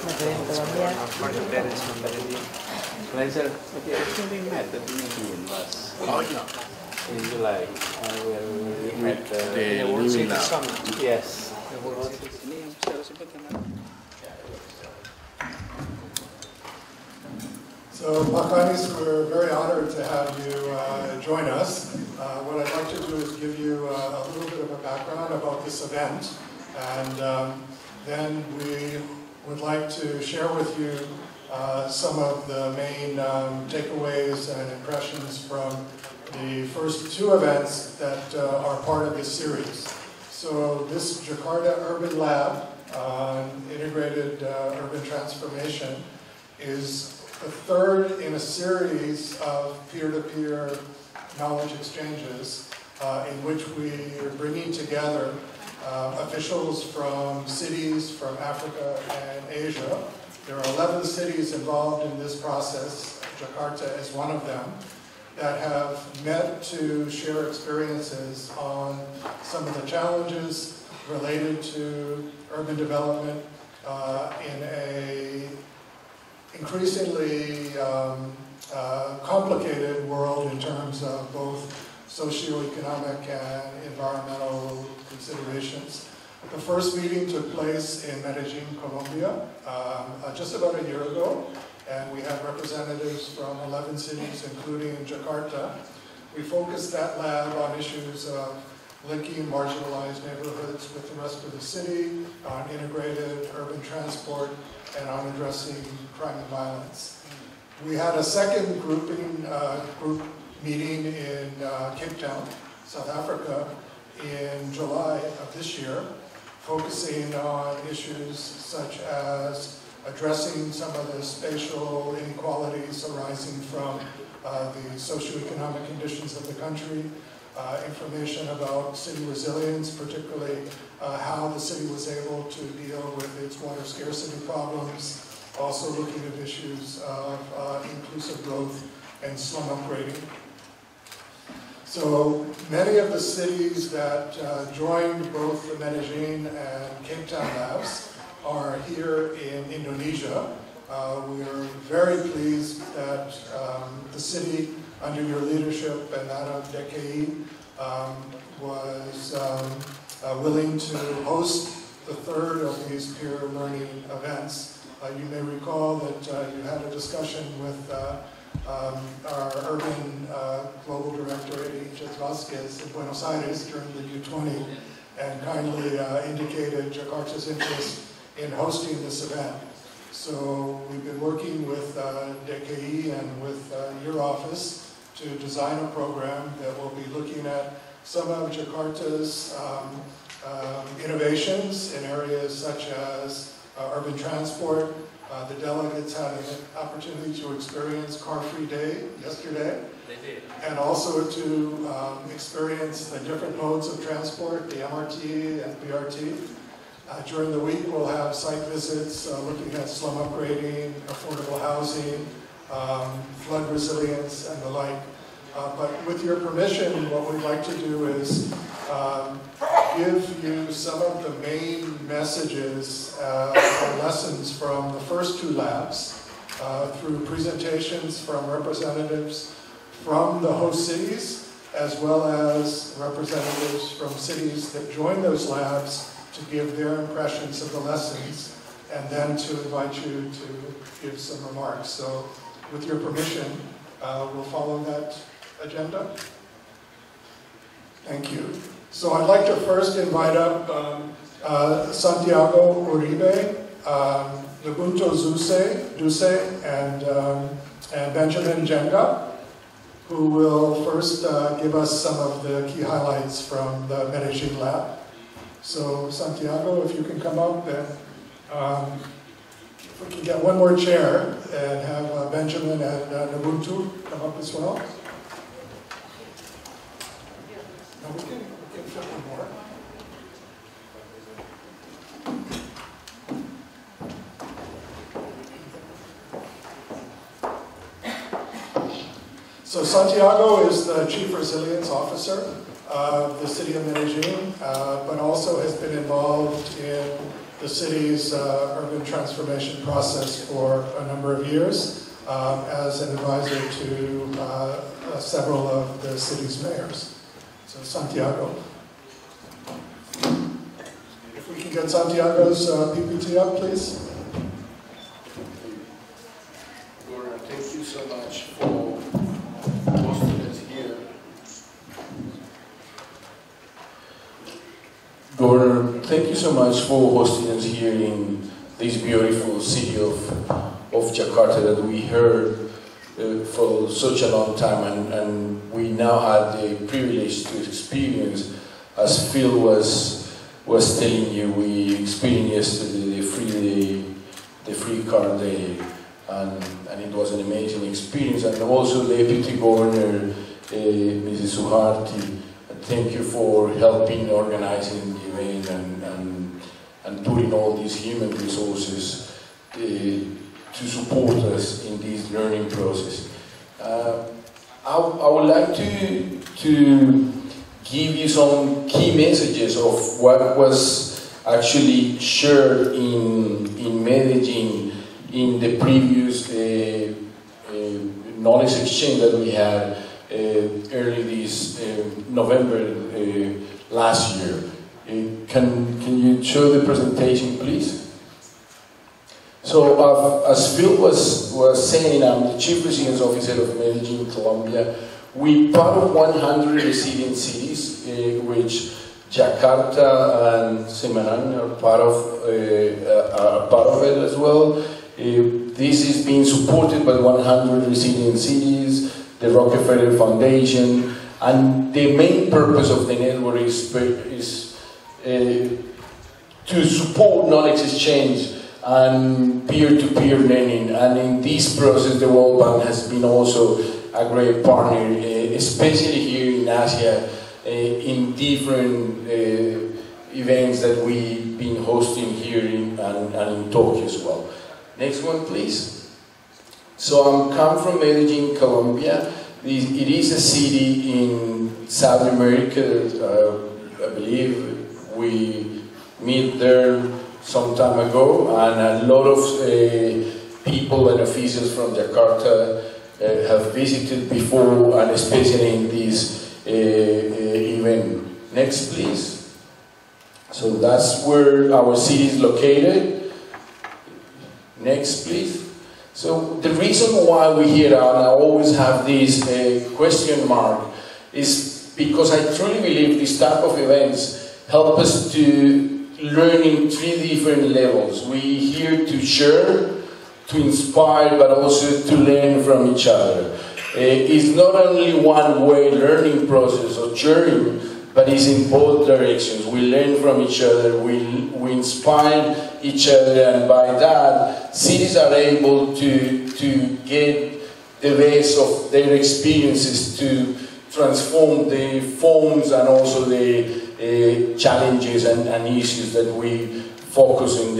negara yang Colombia. Pleasure. Okay, I think we met at the museum last in July, where we met the World City Summit. Yes. The World City. Ini yang saya sebutkan. So, Pakanis, we're very honored to have you join us. What I'd like to do is give you a little bit of a background about this event, and then we would like to share with you some of the main takeaways and impressions from the first two events that are part of this series. So this Jakarta Urban Lab on integrated urban transformation is the third in a series of peer-to-peer knowledge exchanges in which we are bringing together officials from cities from Africa and Asia. There are 11 cities involved in this process. Jakarta is one of them, that have met to share experiences on some of the challenges related to urban development in a increasingly complicated world in terms of both socioeconomic and environmental considerations. The first meeting took place in Medellin, Colombia, just about a year ago, and we had representatives from 11 cities, including Jakarta. We focused that lab on issues of linking marginalized neighborhoods with the rest of the city, on integrated urban transport, and on addressing crime and violence. We had a second group meeting in Cape Town, South Africa, in July of this year, focusing on issues such as addressing some of the spatial inequalities arising from the socioeconomic conditions of the country, information about city resilience, particularly how the city was able to deal with its water scarcity problems, also looking at issues of inclusive growth and slum upgrading. So many of the cities that joined both the Medellin and Cape Town labs are here in Indonesia. We are very pleased that the city, under your leadership and that of DKI, was willing to host the third of these peer learning events. You may recall that you had a discussion with our urban global director, H.S. Vasquez, in Buenos Aires during the U20, and kindly indicated Jakarta's interest in hosting this event. So we've been working with DKI and with your office to design a program that will be looking at some of Jakarta's innovations in areas such as urban transport. The delegates had an opportunity to experience Car-Free Day yesterday. They did. And also to experience the different modes of transport, the MRT and BRT. During the week, we'll have site visits looking at slum upgrading, affordable housing, flood resilience, and the like. But with your permission, what we'd like to do is give you some of the main messages or lessons from the first two labs through presentations from representatives from the host cities, as well as representatives from cities that join those labs to give their impressions of the lessons, and then to invite you to give some remarks. So with your permission, we'll follow that agenda. Thank you. So I'd like to first invite up Santiago Uribe, Lubunto Duse, and Benjamin Jenga, who will first give us some of the key highlights from the Medellin lab. So Santiago, if you can come up, and if we can get one more chair and have Benjamin and Lubunto come up as well. No, we can fit one more. So Santiago is the Chief Resilience Officer of the city of Medellin, but also has been involved in the city's urban transformation process for a number of years as an advisor to several of the city's mayors. So Santiago. If we can get Santiago's PPT up, please. Gubernur, thank you so much for hosting us here. Gubernur, thank you so much for hosting us here in this beautiful city of Jakarta that we heard for such a long time, and we now had the privilege to experience, as Phil was telling you, we experienced yesterday the free car day, and it was an amazing experience. And also Deputy Governor Mrs. Suharti, thank you for helping organizing the event and putting all these human resources to support us in this learning process. I would like to give you some key messages of what was actually shared in Medellin in the previous knowledge exchange that we had early this November last year. Can you show the presentation, please? So, as Phil was saying, I'm the Chief Residence Officer of Medellin, Colombia. We part of 100 resident cities, which Jakarta and Semarang are part of it as well. This is being supported by 100 resident cities, the Rockefeller Foundation, and the main purpose of the network is to support knowledge exchange and peer-to-peer learning. And in this process, the World Bank has been also a great partner, especially here in Asia, in different events that we've been hosting here and in Tokyo as well. Next one, please. So I come from Medellin, Colombia. It is a city in South America. I believe we meet there some time ago, and a lot of people and officials from Jakarta have visited before, and especially in this event. Next, please. So that's where our city is located. Next, please. So the reason why we're here, and I always have this question mark, is because I truly believe this type of events help us to learn in 3 different levels. We're here to share, to inspire, but also to learn from each other. It's not only one-way learning process or journey, but it's in both directions. We learn from each other, we inspire each other, and by that, cities are able to get the best of their experiences to transform the forms and also the challenges and issues that we focus in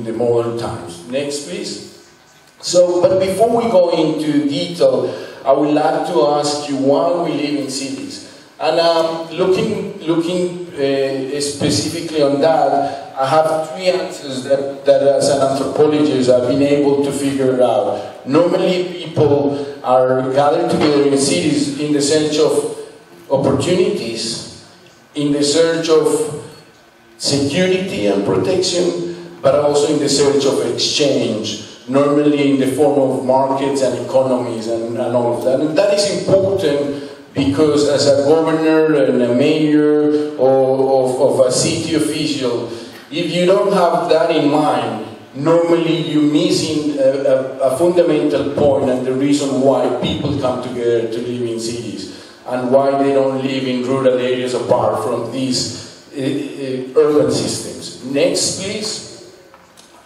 the modern times. Next, please. So, but before we go into detail, I would like to ask you why we live in cities. And looking specifically on that, I have 3 answers that as an anthropologist I've been able to figure out. Normally people are gathered together in cities in the search of opportunities, in the search of security and protection, but also in the search of exchange, normally in the form of markets and economies and all of that. And that is important because as a governor and a mayor of a city official, if you don't have that in mind, normally you're missing a fundamental point and the reason why people come together to live in cities and why they don't live in rural areas apart from these urban systems. Next, please.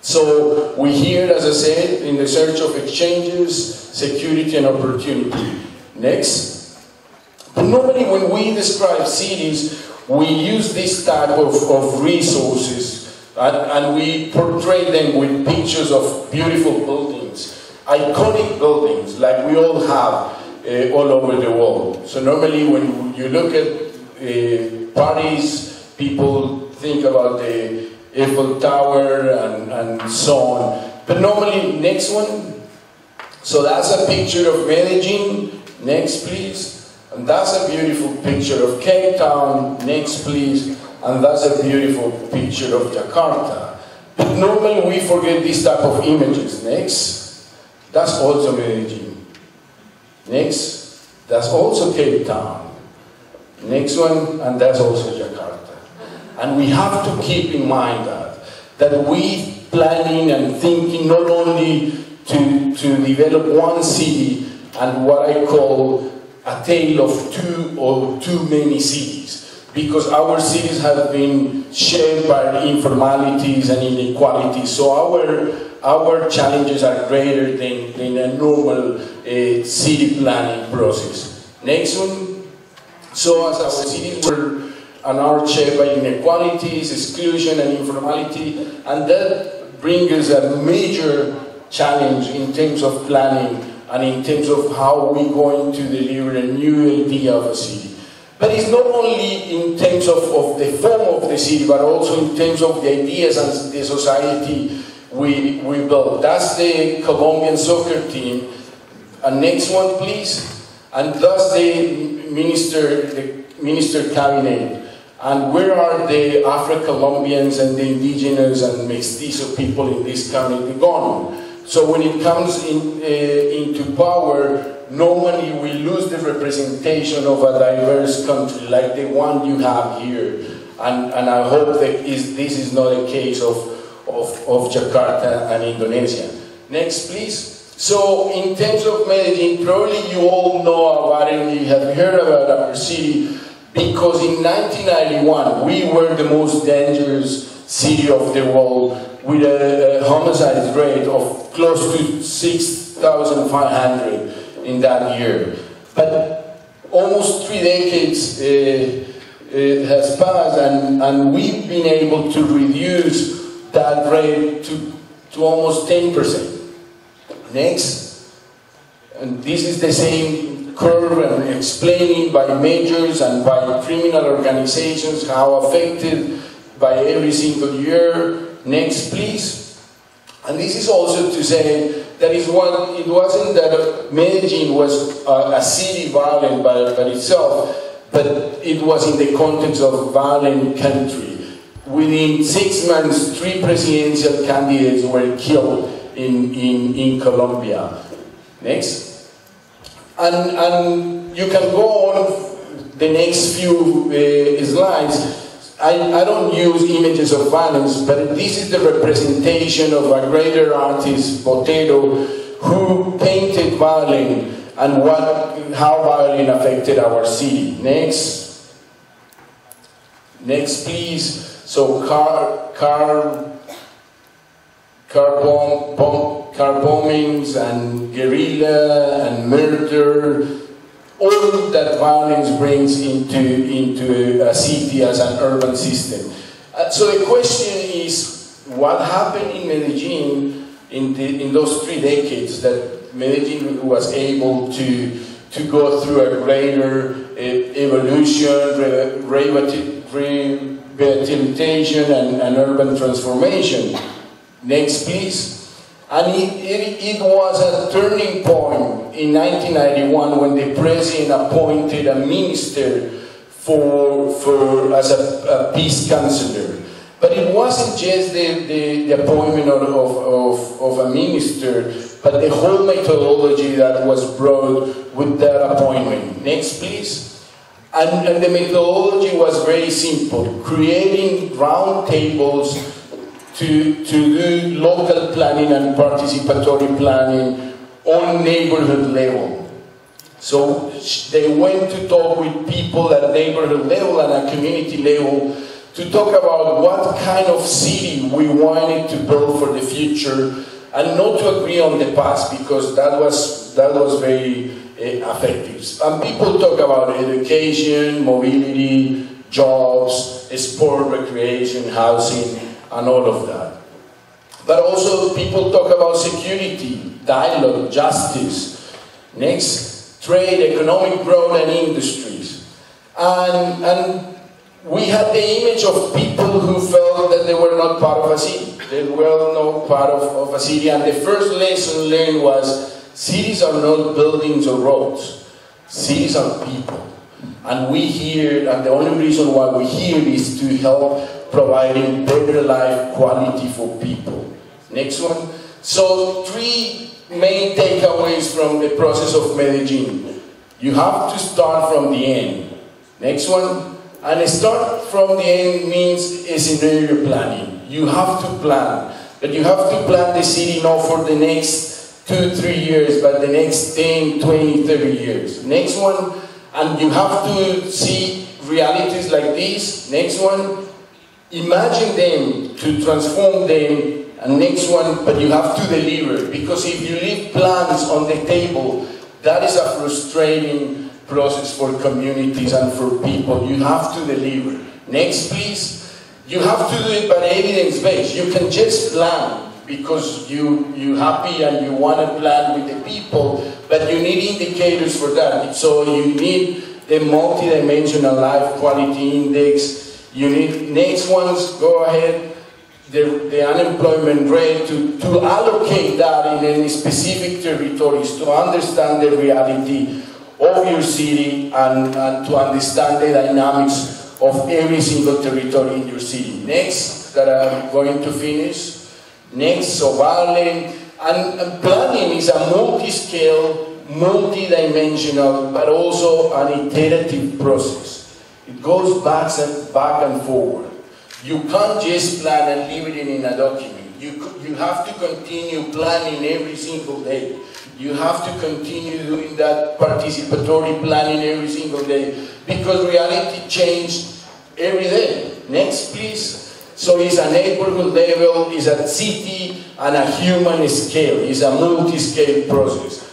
So we're here, as I said, in the search of exchanges, security and opportunity. Next. But normally when we describe cities, we use this type of resources and we portray them with pictures of beautiful buildings, iconic buildings like we all have all over the world. So normally when you look at Paris, people think about the Eiffel Tower and so on. But normally, next one. So that's a picture of Medellin. Next, please. And that's a beautiful picture of Cape Town. Next, please. And that's a beautiful picture of Jakarta. But normally we forget this type of images. Next. That's also Medellin. Next. That's also Cape Town. Next one, and that's also Jakarta. And we have to keep in mind that we planning and thinking not only to develop one city and what I call a tale of two or too many cities, because our cities have been shaped by informalities and inequalities. So our challenges are greater than a normal city planning process. Next one. So as our cities were and are shaped by inequalities, exclusion and informality, and that brings us a major challenge in terms of planning and in terms of how we're going to deliver a new idea of a city. But it's not only in terms of the form of the city, but also in terms of the ideas and the society we build. That's the Colombian soccer team. And next one, please. And that's the minister cabinet. And where are the Afro-Colombians and the indigenous and mestizo people in this country gone? So when it comes into power, normally we lose the representation of a diverse country like the one you have here. And I hope that this is not a case of Jakarta and Indonesia. Next, please. So in terms of Medellin, probably you all know about it, you have heard about our city, because in 1991 we were the most dangerous city of the world with a homicide rate of close to 6,500 in that year. But almost 3 decades has passed and we've been able to reduce that rate to almost 10%. Next. And this is the same curve and explaining by majors and by criminal organizations how affected by every single year. Next, please. And this is also to say that it wasn't that Medellin was a city violent by itself, but it was in the context of a violent country. Within 6 months, 3 presidential candidates were killed in Colombia. Next. And you can go on the next few slides. I don't use images of violence, but this is the representation of a greater artist, Botero, who painted violence and how violence affected our city. Next. Next, please. So car bombings and guerrilla and murder, all that violence brings into a city as an urban system. So the question is, what happened in Medellin in those 3 decades that Medellin was able to go through a greater evolution, rehabilitation and urban transformation? Next, please. And it was a turning point in 1991 when the president appointed a minister as a peace counselor. But it wasn't just the appointment of a minister, but the whole methodology that was brought with that appointment. Next, please. And the methodology was very simple, creating round tables to do local planning and participatory planning on neighborhood level. So they went to talk with people at neighborhood level and at community level to talk about what kind of city we wanted to build for the future, and not to agree on the past, because that was very effective. And people talk about education, mobility, jobs, sport, recreation, housing, and all of that. But also people talk about security, dialogue, justice. Next, trade, economic growth and industries. And we had the image of people who felt that they were not part of a city. They were not part of a city, and the first lesson learned was cities are not buildings or roads. Cities are people. And we here, and the only reason why we're here is to help providing better life quality for people. Next one. So 3 main takeaways from the process of Medellin. You have to start from the end. Next one. And start from the end means scenario planning. You have to plan. But you have to plan the city not for the next 2-3 years, but the next 10, 20, 30 years. Next one. And you have to see realities like this. Next one. Imagine them to transform them. And next one, but you have to deliver. Because if you leave plans on the table, that is a frustrating process for communities and for people. You have to deliver. Next, please. You have to do it by evidence-based. You can just plan because you're happy and you want to plan with the people, but you need indicators for that. So you need the multidimensional life quality index. You need, next ones, go ahead, the unemployment rate, to allocate that in any specific territories, to understand the reality of your city and to understand the dynamics of every single territory in your city. Next, that I'm going to finish. Next, so Valen. And planning is a multi-scale, multi-dimensional, but also an iterative process. It goes back and forward. You can't just plan and leave it in a document. You have to continue planning every single day. You have to continue doing that participatory planning every single day because reality changed every day. Next, please. So it's a neighborhood level, it's a city, and a human scale. It's a multi-scale process.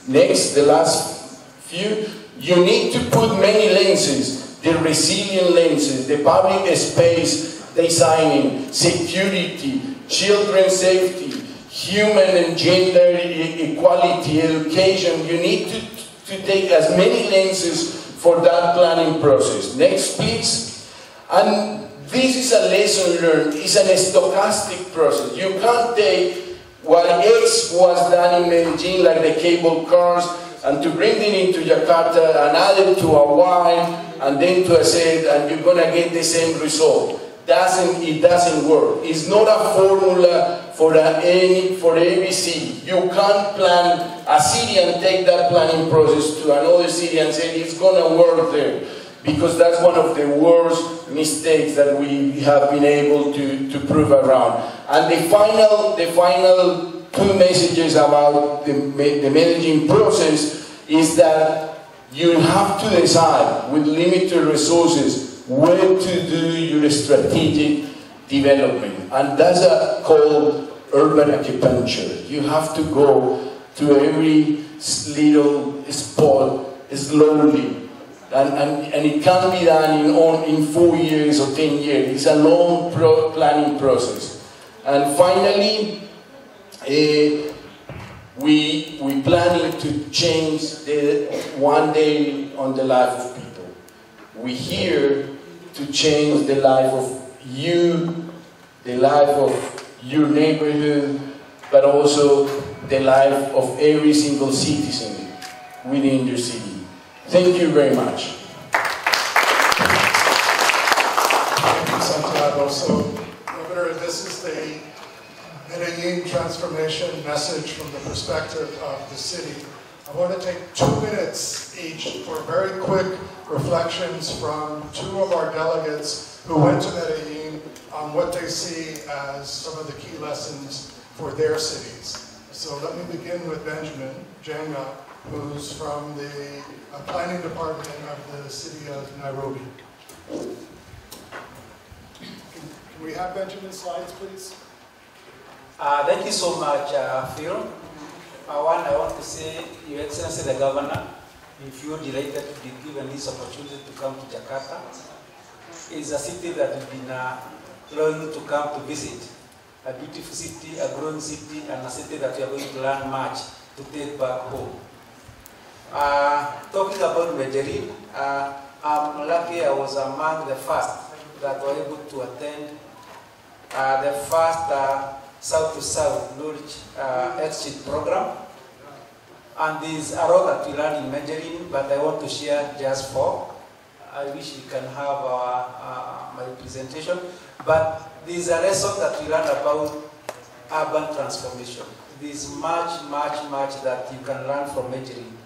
Next, the last few. You need to put many lenses. The resilient lenses, the public space designing, security, children's safety, human and gender equality, education. You need to take as many lenses for that planning process. Next, please. And this is a lesson learned. It's an stochastic process. You can't take what X was done in Medellin, like the cable cars, and to bring them into Jakarta and add it to a Y and then to a Z, and you're gonna get the same result. It doesn't work. It's not a formula for every city. You can't plan a city and take that planning process to another city and say it's gonna work there, because that's one of the worst mistakes that we have been able to prove around. And the final 2 messages about the Medellin process is that you have to decide with limited resources where to do your strategic development. And that's called urban acupuncture. You have to go to every little spot slowly. And it can't be done in 4 years or 10 years. It's a long planning process. And finally, we planning to change one day on the life of people. We're here to change the life of you, the life of your neighborhood, but also the life of every single citizen within your city. Thank you very much. Thank you, Santiago. So, Governor, this is the Medellin transformation message from the perspective of the city. I want to take 2 minutes each for very quick reflections from 2 of our delegates who went to Medellin on what they see as some of the key lessons for their cities. So let me begin with Benjamin Jenga, who's from the planning department of the city of Nairobi. Can we have Benjamin's slides, please? Thank you so much, Phil. I want to say, Your Excellency the Governor, we feel delighted to be given this opportunity to come to Jakarta. It's a city that we've been longing to come to visit. A beautiful city, a growing city, and a city that we are going to learn much to take back home. Talking about Medellin, I'm lucky I was among the first that were able to attend the first South-to-South knowledge exchange program. And there's a lot that we learned in Mandarin, but I want to share just 4. I wish we can have my presentation. But there's a lesson that we learned about urban transformation. There's much that you can learn from Mandarin.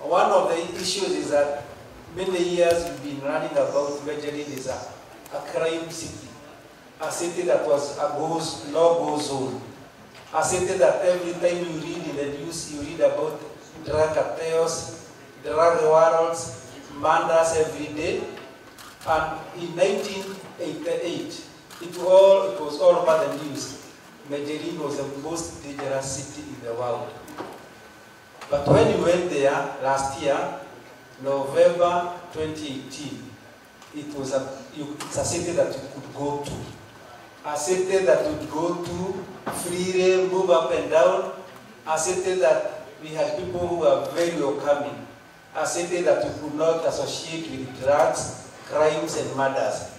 One of the issues is that many years we've been learning about Mandarin is a crime city. A city that was a no-go zone. A city that every time you read in the news, you read about drug cartels, drug warrants, murders every day. And in 1988, it was all over the news. Medellin was the most dangerous city in the world. But when we went there last year, November 2018, it's a city that you could go to. A city that would go to freely, move up and down. A city that we had people who were very welcoming. A city that we could not associate with drugs, crimes, and murders.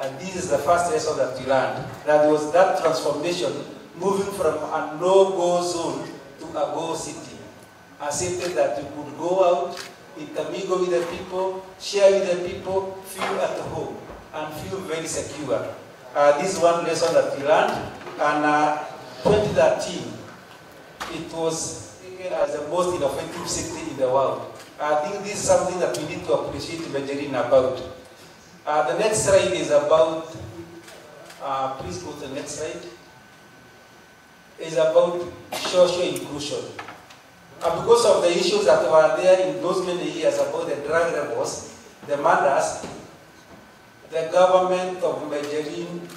And this is the first lesson that we learned. That was that transformation, moving from a no-go zone to a go city. A city that you could go out, intermingle with the people, share with the people, feel at home, and feel very secure. This is one lesson that we learned, and 2013, it was taken as the most innovative city in the world. I think this is something that we need to appreciate Medellin about. The next slide is about, please go to the next slide, is about social inclusion. Because of the issues that were there in those many years about the drug rebels, the murders, the government of Medellin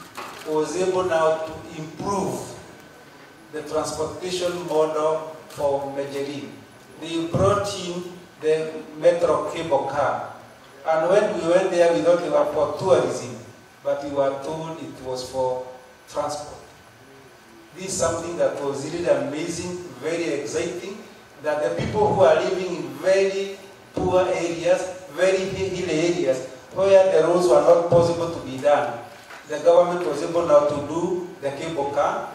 was able now to improve the transportation model for Medellin. They brought in the metro cable car. And when we went there, we thought it was for tourism, but we were told it was for transport. This is something that was really amazing, very exciting, that the people who are living in very poor areas, very hilly areas, where the roads were not possible to be done, the government was able now to do the cable car,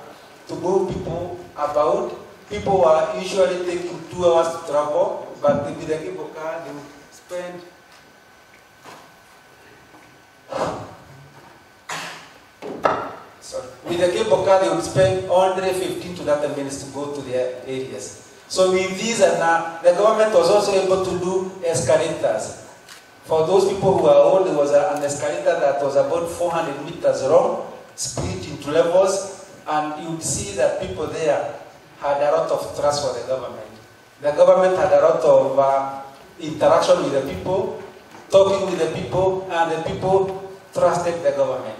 to move people about. People were usually taking 2 hours to travel, but with the cable car, they would spend with the cable car, they would spend only 15 to 30 minutes to go to their areas. So with these, and the government was also able to do escalators. For those people who are old, there was an escalator that was about 400 meters long, split into levels, and you would see that people there had a lot of trust for the government. The government had a lot of interaction with the people, talking with the people, and the people trusted the government.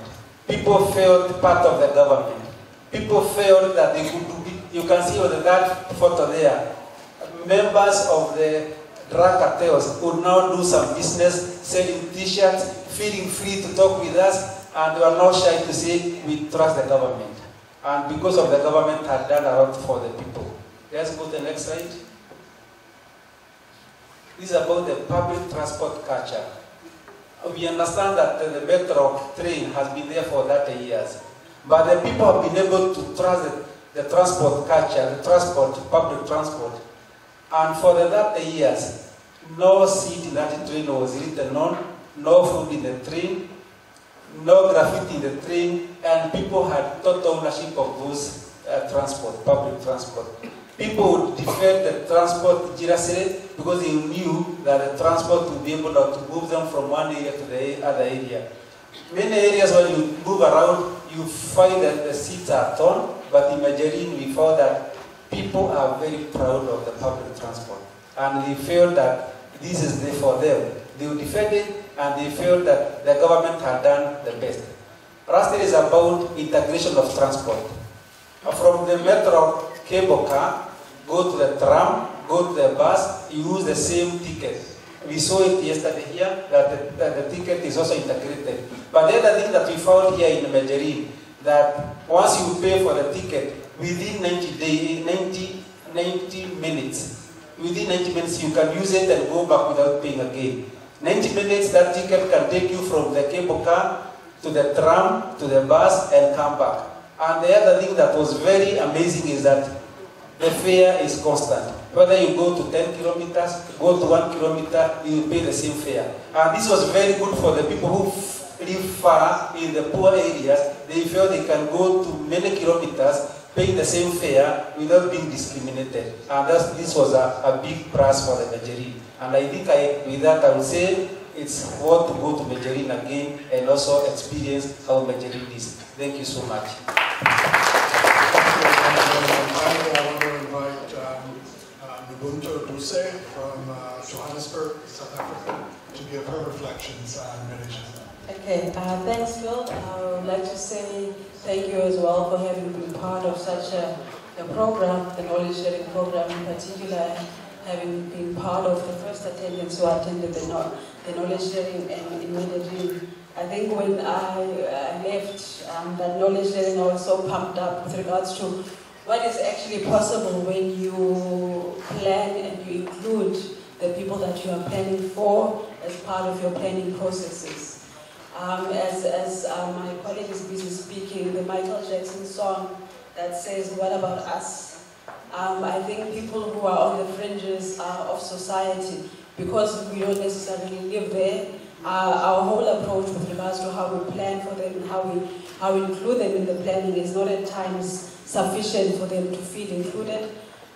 People felt part of the government. People felt that they could do it. You can see on that photo there, members of the drug cartels would now do some business, selling t-shirts, feeling free to talk with us, and they were not shy to say, we trust the government. And because of the government had done a lot for the people. Let's go to the next slide. This is about the public transport culture. We understand that the metro train has been there for 30 years. But the people have been able to trust the transport culture, the transport, public transport. And for the 30 years, no seat in that train was written on, no food in the train, no graffiti in the train, and people had total ownership of those transport, public transport. People would defend the transport jealously because they knew that the transport would be able to move them from one area to the other area. Many areas when you move around, you find that the seats are torn, but in Medellin we found that people are very proud of the public transport. And they feel that this is there for them. They will defend it, and they feel that the government had done the best. Rasyid is about integration of transport. From the metro cable car, go to the tram, go to the bus, you use the same ticket. We saw it yesterday here, that the ticket is also integrated. But the other thing that we found here in Medellin, that once you pay for the ticket, within 90 minutes, you can use it and go back without paying again. 90 minutes, that ticket can take you from the cable car to the tram, to the bus, and come back. And the other thing that was very amazing is that the fare is constant. Whether you go to 10 kilometers, go to 1 kilometer, you pay the same fare. And this was very good for the people who live far in the poor areas. They felt they can go to many kilometers, paying the same fare without being discriminated. And this was a big prize for the Majerin. And I think with that I would say it's worth to go to Majerin again and also experience how Majerin is. Thank you so much. Finally, I want to invite Duse from Johannesburg, South Africa, to give her reflections on Malaysia. Okay, thanks, Phil. I would like to say thank you as well for having been part of such a program, the knowledge sharing program in particular, having been part of the first attendants who attended the knowledge sharing in Medellin. I think when I left that knowledge sharing, I was so pumped up with regards to what is actually possible when you plan and you include the people that you are planning for as part of your planning processes. As my colleague is busy speaking, the Michael Jackson song that says, "What about us?" I think people who are on the fringes of society, because we don't necessarily live there, our whole approach with regards to how we plan for them and how we include them in the planning is not at times sufficient for them to feel included.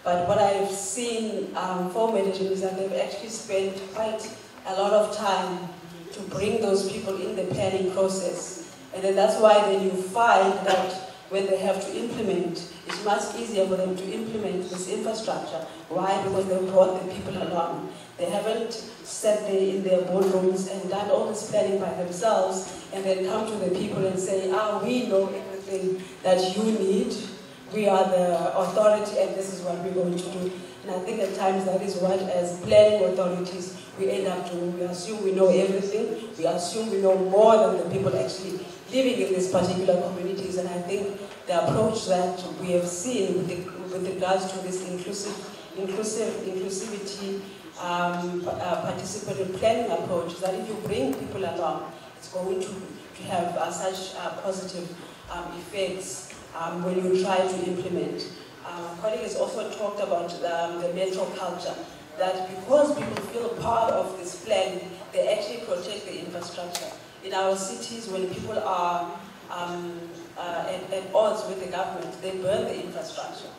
But what I've seen for Medellin is that they've actually spent quite a lot of time to bring those people in the planning process. And then that's why then you find that when they have to implement, it's much easier for them to implement this infrastructure. Why? Because they brought the people along. They haven't sat there in their boardrooms and done all this planning by themselves and then come to the people and say, we know everything that you need. We are the authority and this is what we're going to do. And I think at times that is what, as planning authorities, we end up doing. We assume we know everything. We assume we know more than the people actually living in these particular communities. And I think the approach that we have seen with regards to this inclusivity, participatory planning approach is that if you bring people along, it's going to have such positive effects when you try to implement. Colleague has also talked about the metro culture, that because people feel part of this plan, they actually protect the infrastructure. In our cities, when people are at odds with the government, they burn the infrastructure.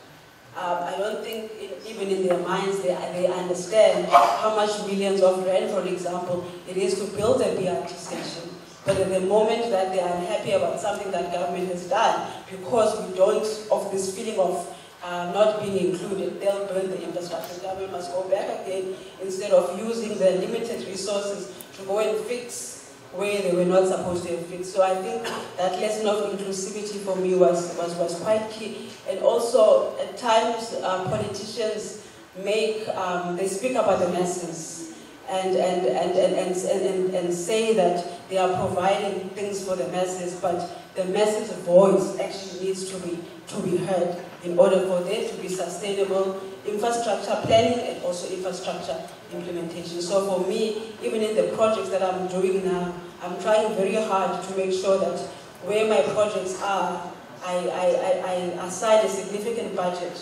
I don't think, even in their minds, they understand how much millions of rand, for example, it is to build a BRT station. But at the moment that they are unhappy about something that government has done, because we don't, of this feeling of not being included, they'll burn the infrastructure. The government must go back again, instead of using the limited resources to go and fix where they were not supposed to have fixed. So I think that lesson of inclusivity for me was quite key. And also, at times, politicians they speak about the masses and say that they are providing things for the masses, but the masses' voice actually needs to be heard in order for there to be sustainable infrastructure planning and also infrastructure implementation. So for me, even in the projects that I'm doing now, I'm trying very hard to make sure that where my projects are, I assign a significant budget.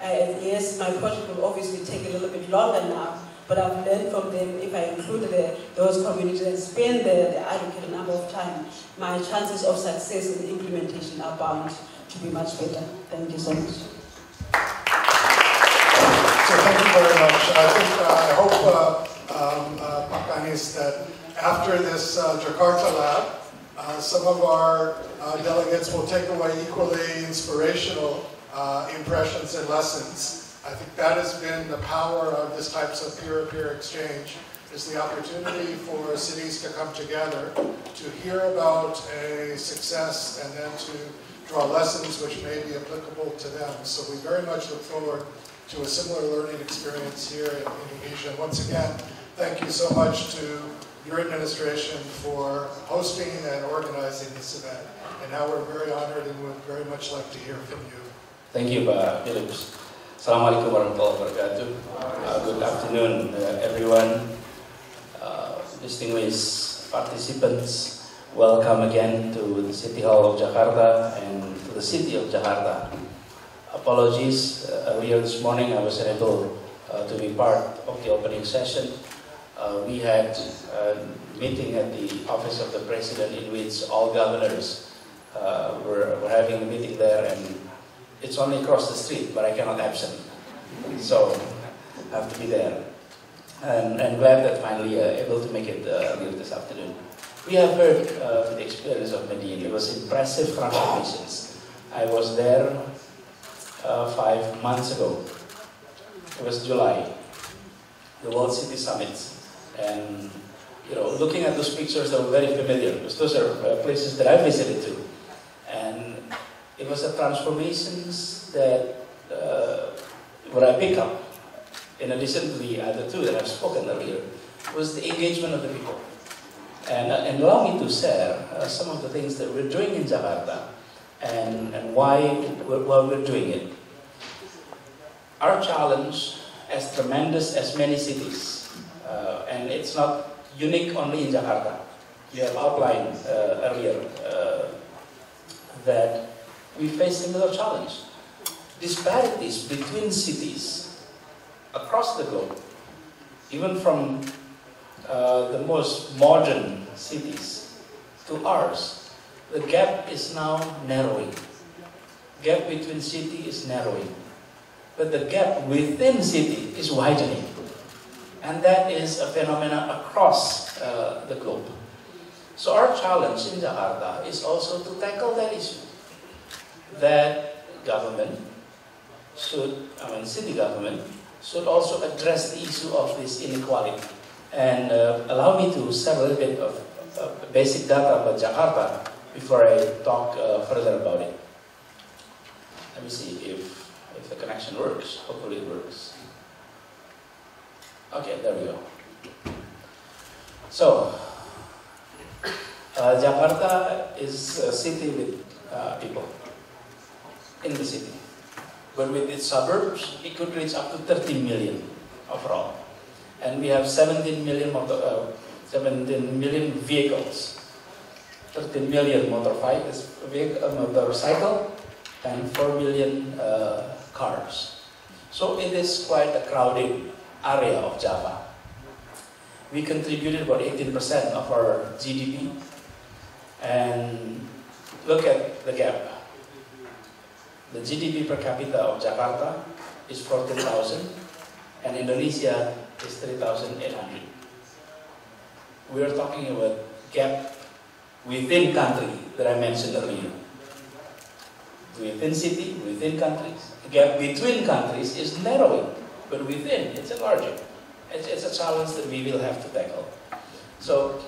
Yes, my project will obviously take a little bit longer now, but I've learned from them, if I include those communities and spend the adequate number of time, my chances of success in the implementation are bound to be much better. Thank you so much. So thank you very much. I hope, Pakanis, that after this Jakarta lab, some of our delegates will take away equally inspirational impressions and lessons. I think that has been the power of this types of peer-to-peer exchange, is the opportunity for cities to come together, to hear about a success, and then to draw lessons which may be applicable to them. So we very much look forward to a similar learning experience here in Indonesia. And once again, thank you so much to your administration for hosting and organizing this event. And now we're very honored and would very much like to hear from you. Thank you, Philips. Assalamualaikum warahmatullahi wabarakatuh. Good afternoon, everyone. distinguished participants, welcome again to the City Hall of Jakarta and to the City of Jakarta. Apologies, earlier this morning I was unable to be part of the opening session. We had a meeting at the Office of the President in which all governors were having a meeting there, and it's only across the street, but I cannot absent. So I have to be there. And I'm glad that finally able to make it earlier this afternoon. We have heard the experience of Medellin. It was impressive transformations. I was there 5 months ago. It was July, the World City Summit. And looking at those pictures, they were very familiar, because those are places that I visited too. And it was a transformations that what I pick up, in addition to the other two that I've spoken earlier, was the engagement of the people. And allow me to share some of the things that we're doing in Jakarta and why we're doing it. Our challenge, as tremendous as many cities, and it's not unique only in Jakarta. You have outlined earlier that we face similar challenge. Disparities between cities across the globe, even from the most modern cities to ours, the gap is now narrowing. Gap between city is narrowing, but the gap within city is widening, and that is a phenomenon across the globe. So our challenge in Jakarta is also to tackle that issue, that government should, city government should also address the issue of this inequality. And allow me to share a little bit of basic data about Jakarta before I talk further about it. Let me see if the connection works. Hopefully it works. Okay, there we go. So, Jakarta is a city with people in the city. But with its suburbs, it could reach up to 13 million overall. And we have 17 million vehicles, 13 million motorcycle, and 4 million cars. So it is quite a crowded area of Java. We contributed about 18% of our GDP. And look at the gap. The GDP per capita of Jakarta is 14,000, and Indonesia is 3,800. We are talking about gap within country that I mentioned earlier. Within city, within countries. The gap between countries is narrowing, but within it's enlarging. It's a challenge that we will have to tackle. So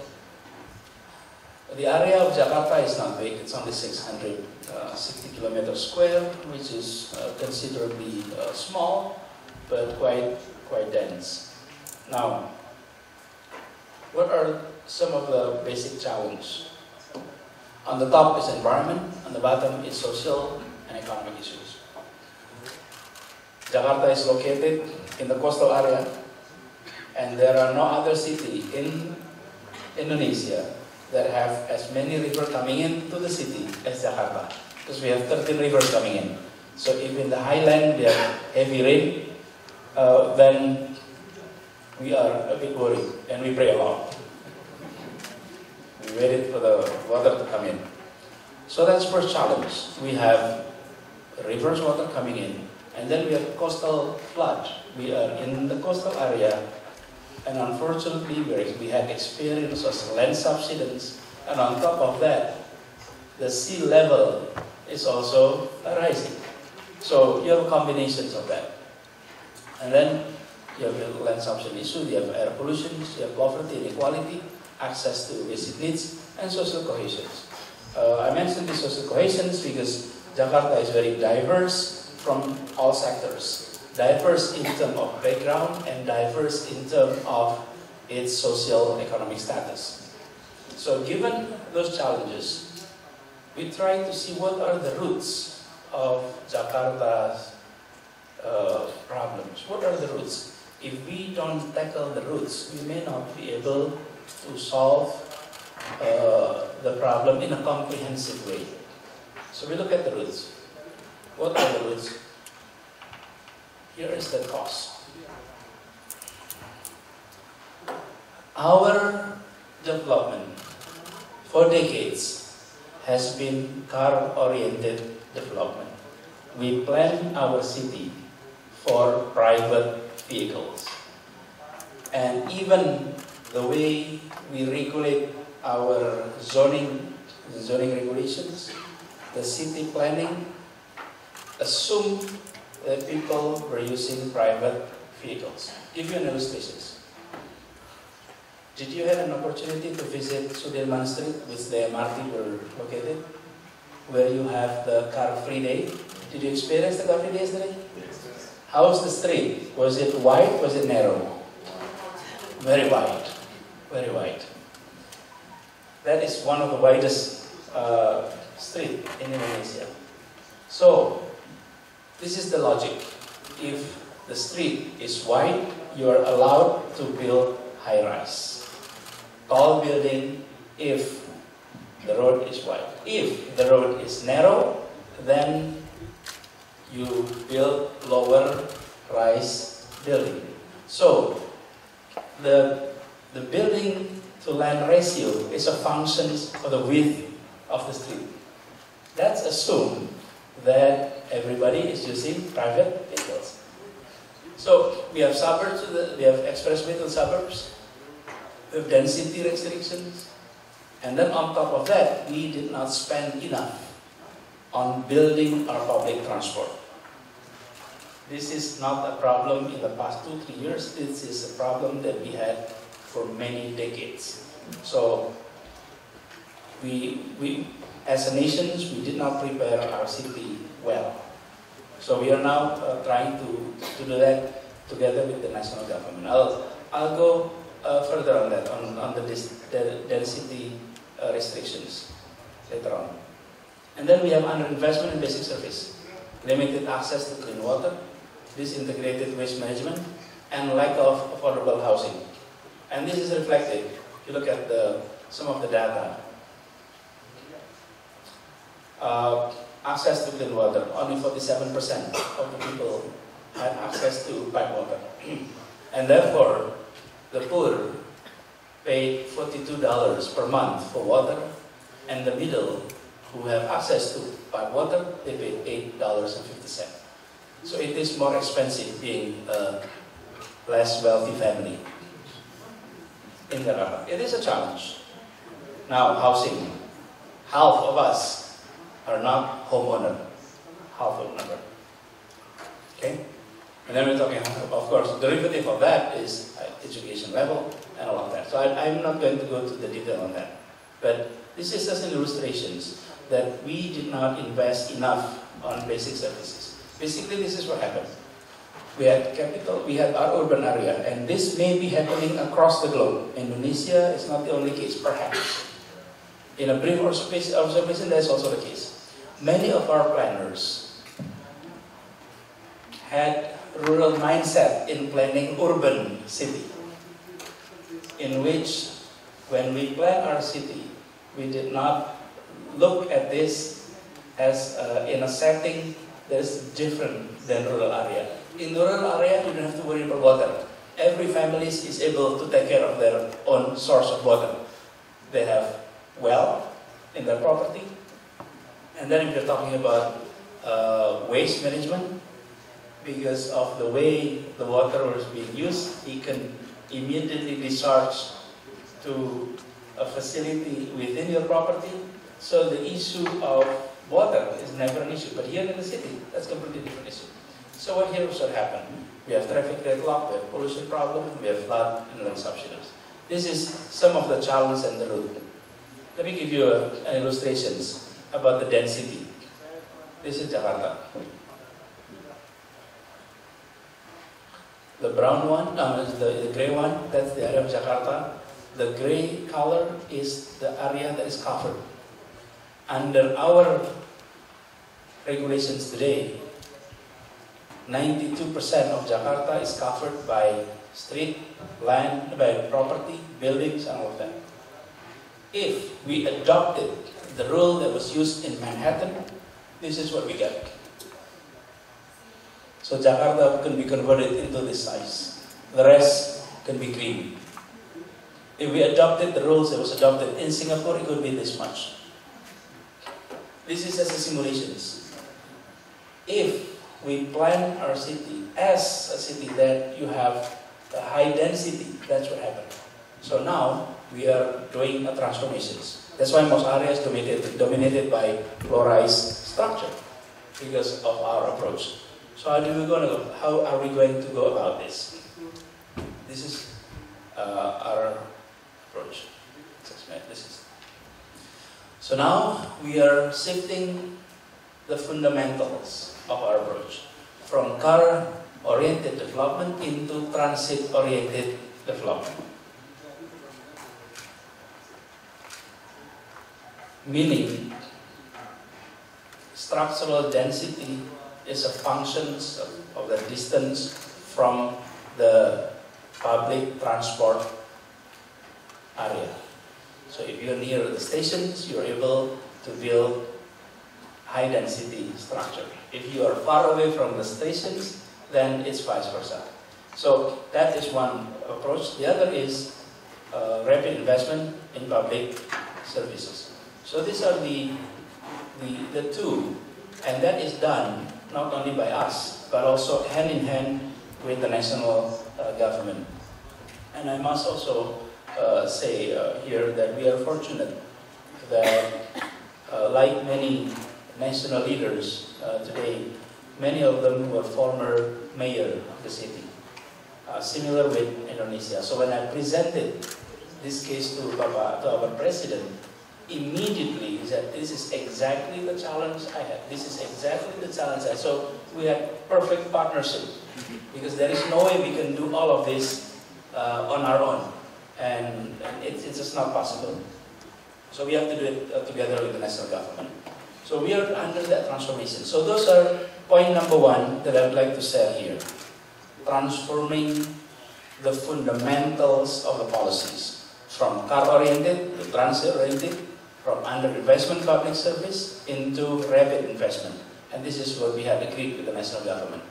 the area of Jakarta is not big. It's only 660 kilometers square, which is considerably small, but quite dense. Now, what are some of the basic challenges? On the top is environment, on the bottom is social and economic issues. Jakarta is located in the coastal area, and there are no other city in Indonesia that have as many rivers coming into the city as Jakarta, because we have 13 rivers coming in. So if in the highland we have heavy rain, then we are a bit worried, and we pray a lot. We waited for the water to come in. So that's first challenge. We have rivers water coming in, and then we have coastal flood. We are in the coastal area, and unfortunately we had experience of land subsidence, and on top of that, the sea level is also rising. So you have combinations of that. And then you have the land subsidence issue, you have air pollution, you have poverty, inequality, access to basic needs, and social cohesion. I mentioned the social cohesion because Jakarta is very diverse from all sectors. Diverse in terms of background and diverse in terms of its social economic status. So given those challenges, we try to see what are the roots of Jakarta's problems. What are the roots? If we don't tackle the roots, we may not be able to solve the problem in a comprehensive way. So we look at the roots. What are the roots? Here is the cause. Our development for decades has been car-oriented development. We plan our city for private vehicles. And even the way we regulate our zoning regulations, the city planning, assume that people were using private vehicles. Give you an illustration. Did you have an opportunity to visit Sudirman Street, which the MRT were located, where you have the car-free day? Did you experience the car-free day yesterday? Yes. How was the street? Was it wide? Was it narrow? Very wide. Very wide. That is one of the widest streets in Indonesia. So, this is the logic. If the street is wide, you are allowed to build high-rise. Tall building if the road is wide. If the road is narrow, then you build lower rise building. So the building to land ratio is a function of the width of the street. Let's assume that everybody is using private vehicles. So we have suburbs, we have expressway to the suburbs, we have density restrictions, and then on top of that, we did not spend enough on building our public transport. This is not a problem in the past 2-3 years. This is a problem that we had for many decades. So we as a nation, we did not prepare our city well. So we are now trying to do that together with the national government. I'll go further on that, on the density restrictions later on. And then we have underinvestment in basic service, limited access to clean water, disintegrated waste management, and lack of affordable housing. And this is reflected, if you look at some of the data. Access to clean water, only 47% of the people had access to pipe water. And therefore, the poor paid $42 per month for water, and the middle, who have access to pipe water, they paid $8.50. So it is more expensive being a less wealthy family in Jakarta. It is a challenge. Now, housing. Half of us are not homeowner, half of number. Okay? And then we're talking, of course, derivative of that is education level and all of that. So I'm not going to go to the detail on that. But this is just an illustration that we did not invest enough on basic services. Basically, this is what happened. We had capital, we had our urban area, and this may be happening across the globe. Indonesia is not the only case, perhaps. In a brief observation, that's also the case. Many of our planners had rural mindset in planning urban city, in which when we plan our city, we did not look at this as in a setting that is different than rural area. In the rural area, you don't have to worry about water. Every family is able to take care of their own source of water. They have well in their property. And then if you're talking about waste management, because of the way the water was being used, it can immediately discharge to a facility within your property. So the issue of water is never an issue. But here in the city, that's a completely different issue. So what here should happen? We have traffic deadlock, we have pollution problem, we have flood and land subsidence. This is some of the challenge and the route. Let me give you an illustration about the density. This is Jakarta. The brown one, the gray one, that's the area of Jakarta. The gray color is the area that is covered. Under our regulations today, 92% of Jakarta is covered by street, land, about property, buildings, and all of that. If we adopted the rule that was used in Manhattan, this is what we get. So Jakarta can be converted into this size. The rest can be green. If we adopted the rules that was adopted in Singapore, it could be this much. This is as a simulations. If we plan our city as a city that you have a high density, that's what happened. So now we are doing a transformations. That's why most areas dominated by floor-rise structure because of our approach. So how are we going to go about this? This is our approach. So now we are shifting the fundamentals of our approach from car-oriented development into transit-oriented development. Meaning, structural density is a function of the distance from the public transport area. So if you're near the stations, you're able to build high density structure. If you are far away from the stations, then it's vice versa. So that is one approach. The other is rapid investment in public services. So these are the two, and that is done not only by us, but also hand in hand with the national government. And I must also say here that we are fortunate that like many national leaders today, many of them were former mayor of the city, similar with Indonesia. So when I presented this case to our president, immediately he said, this is exactly the challenge I had. This is exactly the challenge I had. So we had perfect partnership because there is no way we can do all of this on our own. And it's just not possible. So we have to do it together with the national government. So we are under that transformation. So those are point number one that I would like to share here. Transforming the fundamentals of the policies from car-oriented to transit-oriented, from under-investment public service into rapid investment. And this is what we have agreed with the national government.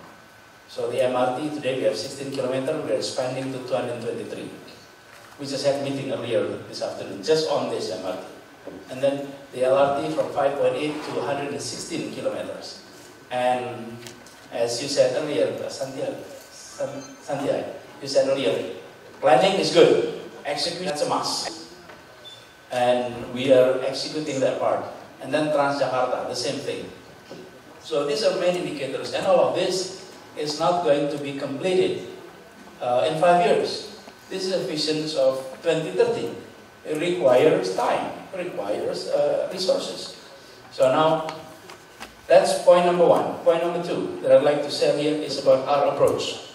So the MRT, today we have 16 kilometers, we are expanding to 223. We just had a meeting earlier this afternoon, just on this MRT. And then the LRT from 5.8 to 116 kilometers. And as you said earlier, Santiago, you said earlier, planning is good, execution is a must. And we are executing that part. And then Transjakarta, the same thing. So these are main indicators, and all of this is not going to be completed in 5 years. This is a vision of 2030. It requires time, requires resources. So now, that's point number one. Point number two that I'd like to share here is about our approach.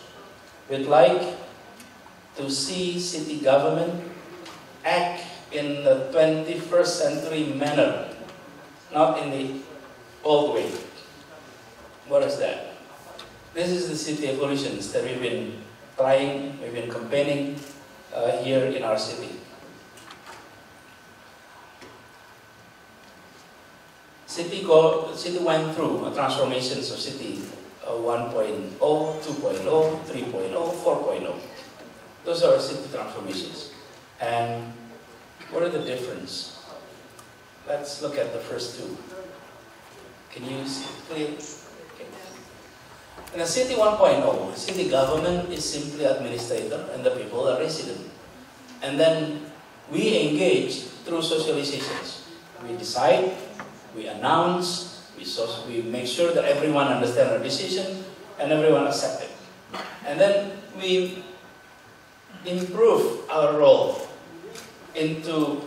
We'd like to see city government act in the 21st century manner, not in the old way. What is that? This is the city evolutions that we've been trying, we've been campaigning here in our city. City went through transformations of city 1.0, 2.0, 3.0, 4.0. Those are city transformations. And what are the difference? Let's look at the first two. Can you see it clearly? Okay. In a city 1.0, city government is simply administrator and the people are resident. And then we engage through socializations. We decide, we announce, we make sure that everyone understands our decision and everyone accepts it. And then we improve our role into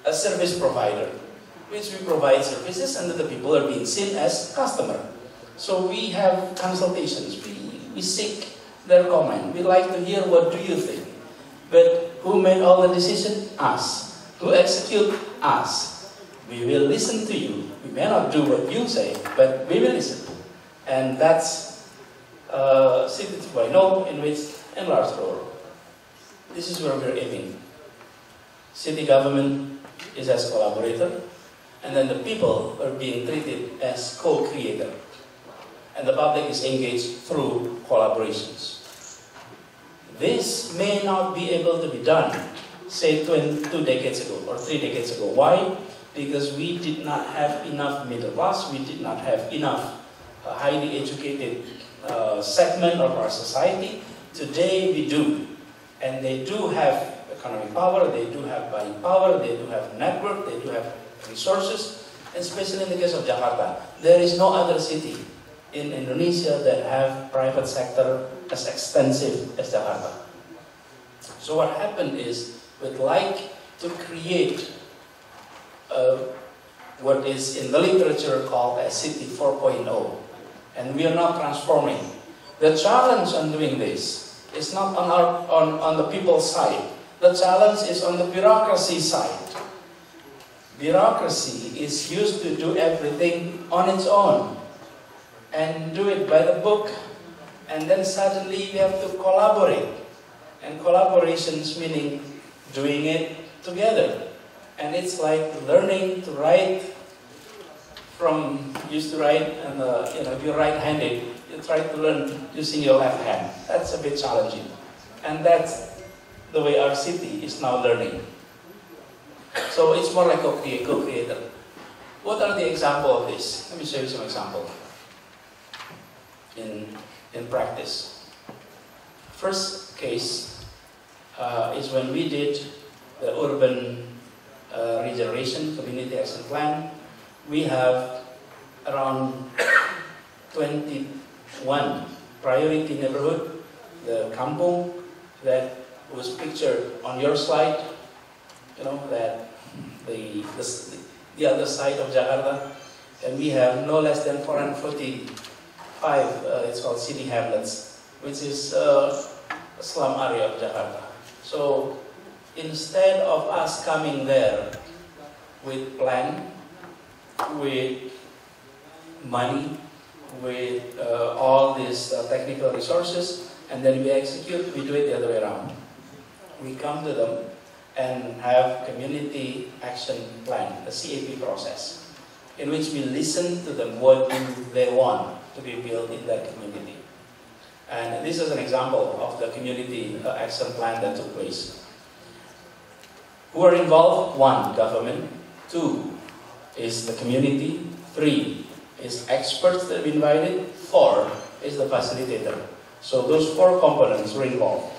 a service provider, which we provide services and the people are being seen as customer. So we have consultations, we seek their comment. We like to hear what do you think. But who made all the decision? Us. Who execute? Us. We will listen to you. We may not do what you say, but we will listen. And that's City 2.0 in which enlarged role. this is where we're aiming. City government is as collaborator, and then the people are being treated as co-creator. And the public is engaged through collaborations. This may not be able to be done, say 2 decades ago or 3 decades ago. Why? Because we did not have enough middle class, we did not have enough highly educated segment of our society. Today we do. And they do have economic power, they do have buying power, they do have network, they do have resources, and especially in the case of Jakarta. There is no other city in Indonesia that have private sector as extensive as Jakarta. So what happened is, we'd like to create what is in the literature called a city 4.0, and we are not transforming. The challenge on doing this is not on the people's side. The challenge is on the bureaucracy side. Bureaucracy is used to do everything on its own and do it by the book, and then suddenly we have to collaborate. And collaborations meaning doing it together. And it's like learning to write from, used to write, and if you're right-handed, you try to learn using your left hand. That's a bit challenging. And that's the way our city is now learning. So it's more like a co-creator. What are the examples of this? Let me show you some examples in practice. First case is when we did the urban regeneration community action plan. We have around 21 priority neighborhood, the kampung that was pictured on your slide, that the other side of Jakarta, and we have no less than 445, it's called city hamlets, which is a slum area of Jakarta. So instead of us coming there with plan, with money, with all these technical resources, and then we execute, we do it the other way around. We come to them and have community action plan, the CAP process, in which we listen to them what do they want to be built in that community. And this is an example of the community action plan that took place. Who are involved? 1, government. 2 is the community. 3 is experts that have been invited. 4 is the facilitator. So those 4 components were involved.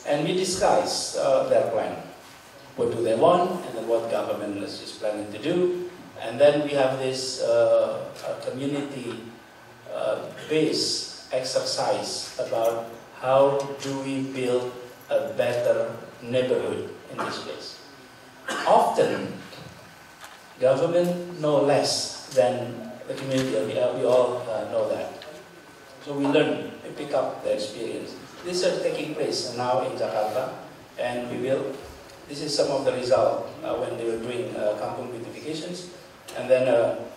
And we discussed their plan. What do they want, and then what government is planning to do. And then we have this community-based exercise about how do we build a better neighborhood in this place. Often, government know less than the community. We all know that. So we learn, we pick up the experience. These are taking place now in Jakarta, and we will. This is some of the result when they were doing kampung beautifications. And then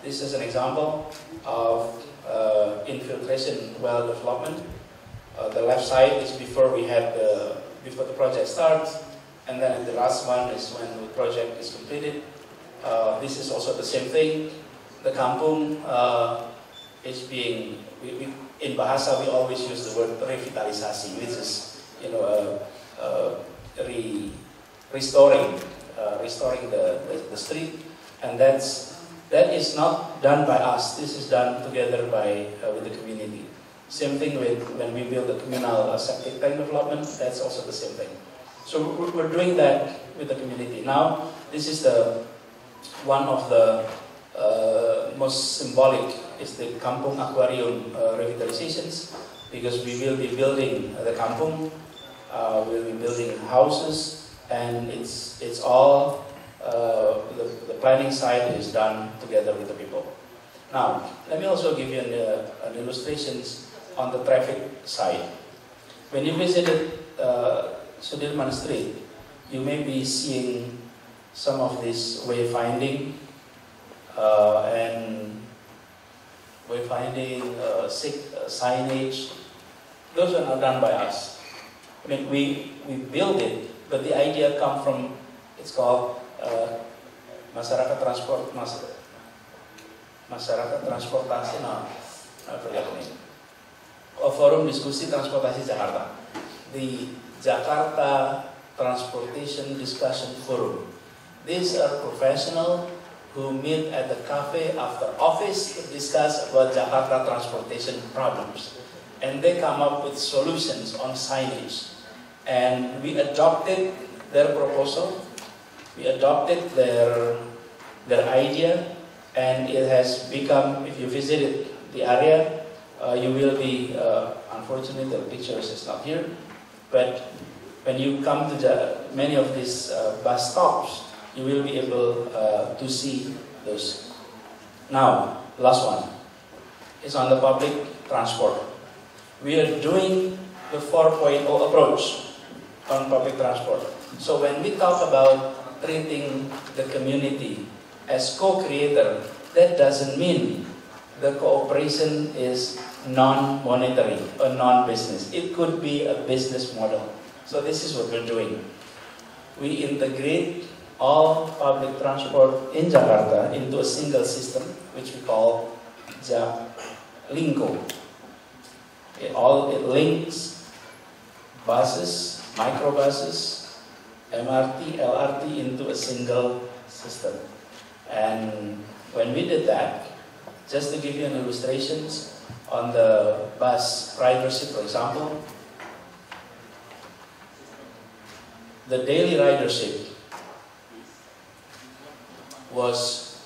this is an example of infiltration well development. The left side is before before the project starts, and then the last one is when the project is completed. This is also the same thing. The kampung is being, in Bahasa we always use the word revitalisasi, which is restoring the street, and that is not done by us. This is done together with the community. Same thing with when we build the communal septic tank development. That's also the same thing. So we're doing that with the community. Now this is one of the most symbolic is the kampung aquarium revitalizations, because we will be building the kampung. We'll be building houses, and it's all the planning side is done together with the people. Now, let me also give you an illustrations on the traffic side. When you visited Sudirman Street, you may be seeing some of this wayfinding signage. Those are not done by us. I mean, we build it, but the idea comes from, it's called Masyarakat Transportasi, no, I forget the name. Forum Diskusi Transportasi Jakarta. The Jakarta Transportation Discussion Forum. These are professionals who meet at the cafe after office to discuss about Jakarta transportation problems. And they come up with solutions on signage. And we adopted their proposal, we adopted their idea, and it has become, if you visited the area, you will be, unfortunately the pictures is not here, but when you come to many of these bus stops, you will be able to see those. Now, last one is on the public transport. We are doing the 4.0 approach on public transport. So when we talk about treating the community as co-creator, that doesn't mean the cooperation is non-monetary or non-business. It could be a business model. So this is what we're doing. We integrate all public transport in Jakarta into a single system, which we call Linko. It links buses, microbuses, MRT, LRT into a single system. And when we did that, just to give you an illustration, on the bus ridership, for example, the daily ridership was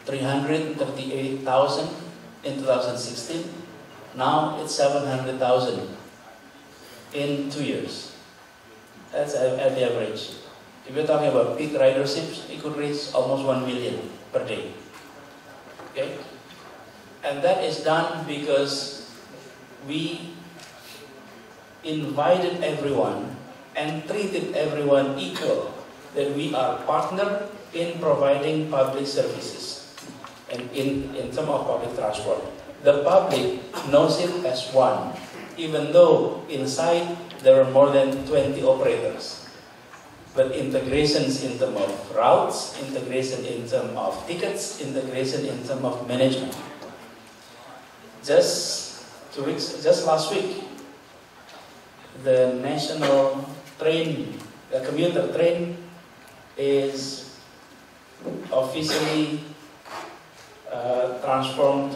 338,000 in 2016. Now it's 700,000 in 2 years. That's at the average. If you're talking about peak riderships, it could reach almost 1 million per day. Okay? And that is done because we invited everyone and treated everyone equal, that we are partner in providing public services and in terms of public transport. The public knows it as one, even though inside there are more than 20 operators. But integrations in terms of routes, integration in terms of tickets, integration in terms of management. Just last week, the national train, the commuter train, is officially transferred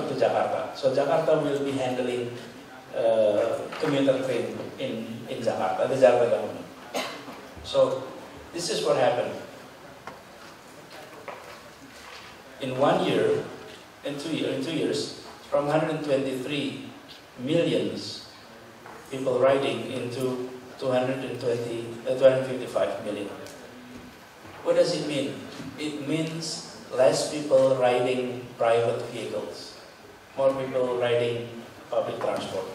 to Jakarta. So Jakarta will be handling commuter train in Jakarta, the Jakarta government. So this is what happened. In 1 year, in 2 years, from 123 million people riding into 255 million. What does it mean? It means less people riding private vehicles, more people riding public transport.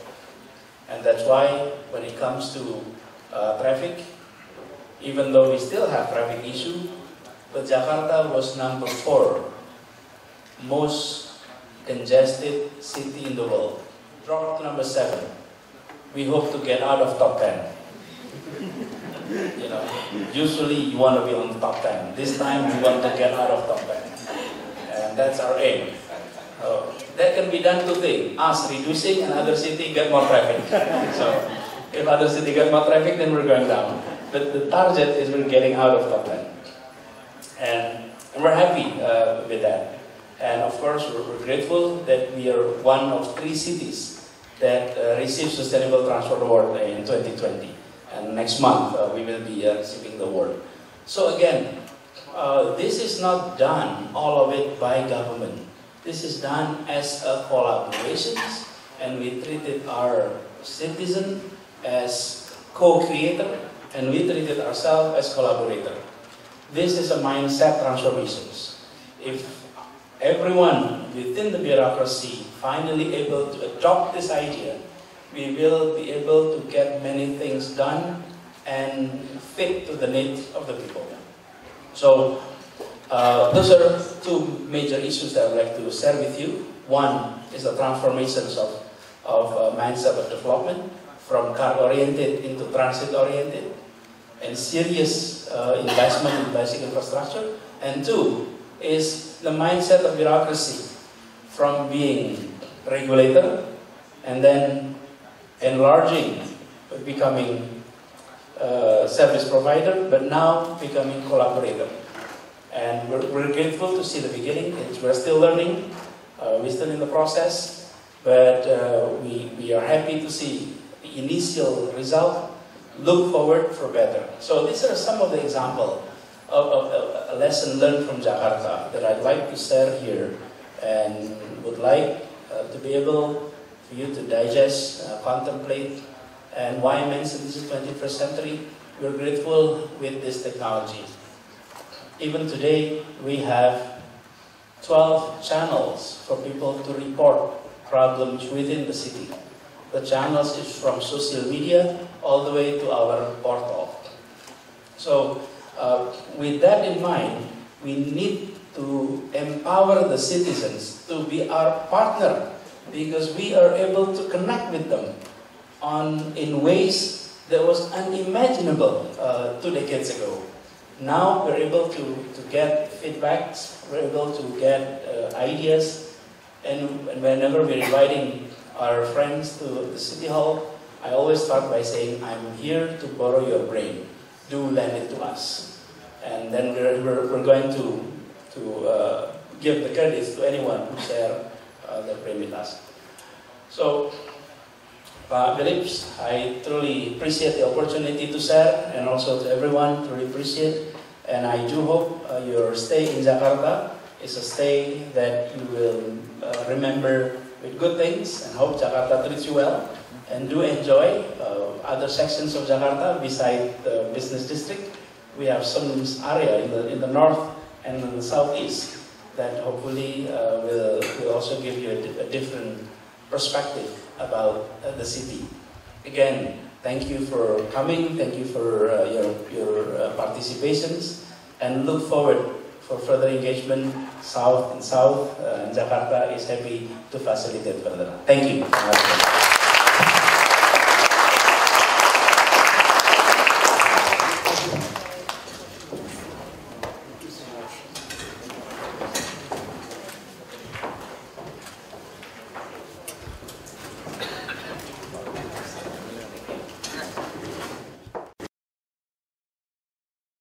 And that's why when it comes to traffic, even though we still have traffic issue, but Jakarta was number 4 most congested city in the world. Dropped to number 7. We hope to get out of top 10. You know, usually you want to be on the top 10. This time we want to get out of top 10. And that's our aim. That can be done today. Us reducing and other city get more traffic. So if other city get more traffic, then we're going down. But the target is we're getting out of top 10. And we're happy with that. And of course, we're grateful that we are one of 3 cities that received Sustainable Transport Award in 2020. And next month, we will be receiving the award. So again, this is not done, all of it, by government. This is done as a collaboration, and we treated our citizen as co-creator, and we treated ourselves as collaborator. This is a mindset transformation. If everyone within the bureaucracy finally able to adopt this idea, we will be able to get many things done and fit to the needs of the people. So those are 2 major issues that I would like to share with you. One is the transformations of mindset of development. from car-oriented into transit-oriented, and serious investment in basic infrastructure. And two is the mindset of bureaucracy, from being regulator and then enlarging, becoming service provider, but now becoming collaborator. And we're grateful to see the beginning. We're still learning, we're still in the process, but we are happy to see the initial result. Look forward for better. So these are some of the examples of a lesson learned from Jakarta that I'd like to share here, and would like to be able for you to digest, contemplate. And why I mentioned this is 21st century, we're grateful with this technology. Even today, we have 12 channels for people to report problems within the city. The channels is from social media all the way to our portal. So, with that in mind, we need to empower the citizens to be our partner, because we are able to connect with them in ways that was unimaginable 2 decades ago. Now we're able to get feedbacks, we're able to get ideas, and whenever we're inviting our friends to the City Hall, I always start by saying, I'm here to borrow your brain. Do lend it to us. And then we're going to give the credits to anyone who share their brain with us. So, Philips, I truly appreciate the opportunity to share, and also to everyone, truly appreciate. And I do hope your stay in Jakarta is a stay that you will remember with good things, and hope Jakarta treats you well. And do enjoy other sections of Jakarta beside the business district. We have some area in the north and in the southeast that hopefully will also give you a different perspective about the city. Again, thank you for coming, thank you for your participations, and look forward for further engagement south and south. And Jakarta is happy to facilitate further. Thank you.